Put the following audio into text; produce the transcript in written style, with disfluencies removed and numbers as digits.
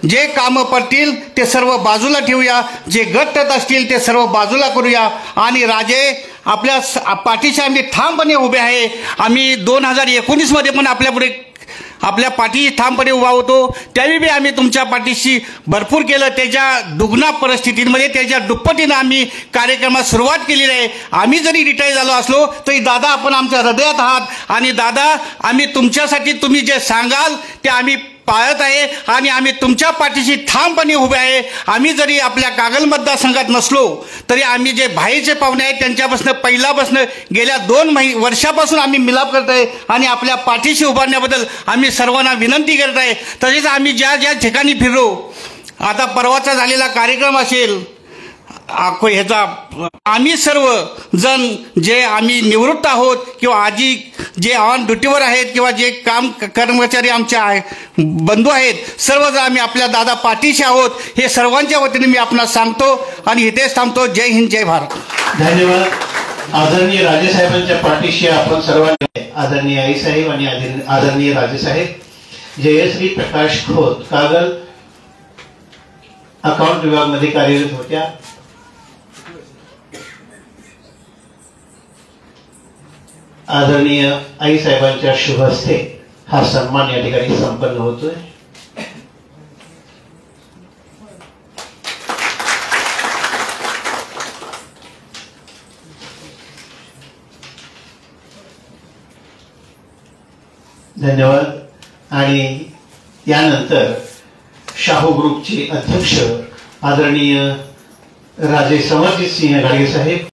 जे काम पडतील ते सर्व बाजूला ठेवूया, जे गट असतील ते सर्व बाजूला करूया आणि राजे आपल्या पाठीशी आम्ही ठामपणे उभे आहे। आम्ही 2019 मध्ये पण आपल्या पाठीशी ठामपणे उभा होतो, त्यावेळी आम्ही तुमच्या पाठीशी भरपूर केलं। त्याच्या दुग्ना परिस्थितीमध्ये त्याच्या दुप्पटीनं आम्ही कार्यक्रमात सुरुवात केलेली आहे। आम्ही जरी रिटायर झालो असलो तरी दादा आपण आमच्या हृदयात आहात आणि दादा आम्ही तुमच्यासाठी तुम्ही जे सांगाल ते आम्ही पाळत आहे आणि आम्ही तुमच्या पाठीशी ठामपणे उभे आहे। आम्ही जरी आपल्या कागल मतदारसंघात नसलो तरी आम्ही जे बाहेरचे पाहुणे आहेत त्यांच्यापासून पहिल्यापासून गेल्या 2 वर्षापासून आम्ही मिलाप करत आहे आणि आपल्या पाठीशी उभारण्याबद्दल आम्ही सर्वांना विनंती करत आहे। तसेच आम्ही ज्या ज्या ठिकाणी फिरलो, आता परवाचा झालेला कार्यक्रम असेल ह्याचा, आम्ही सर्व जण जे आम्ही निवृत्त आहोत किंवा आजी जे ऑन ड्युटीवर आहेत किंवा जे काम कर्मचारी आमचे बंधू आहेत, सर्वजण आम्ही आपल्या दादा पाठीशी आहोत हे सर्वांच्या वतीने मी आपणास सांगतो आणि इथेच थांबतो। जय हिंद, जय भारत। धन्यवाद। आदरणीय राजेसाहेबांच्या पाठीशी आपण सर्वांनी, आदरणीय आईसाहेब आणि आदरणीय राजेसाहेब। जयश्री प्रकाश खोत कागल अकाउंट विभागामध्ये कार्यरत होत्या। आदरणीय आई साहेबांच्या शुभ हस्ते हा सन्मान या ठिकाणी संपन्न होतोय। धन्यवाद। आणि यानंतर शाहू ग्रुपचे अध्यक्ष आदरणीय राजे समरजित सिंह घाडगे साहेब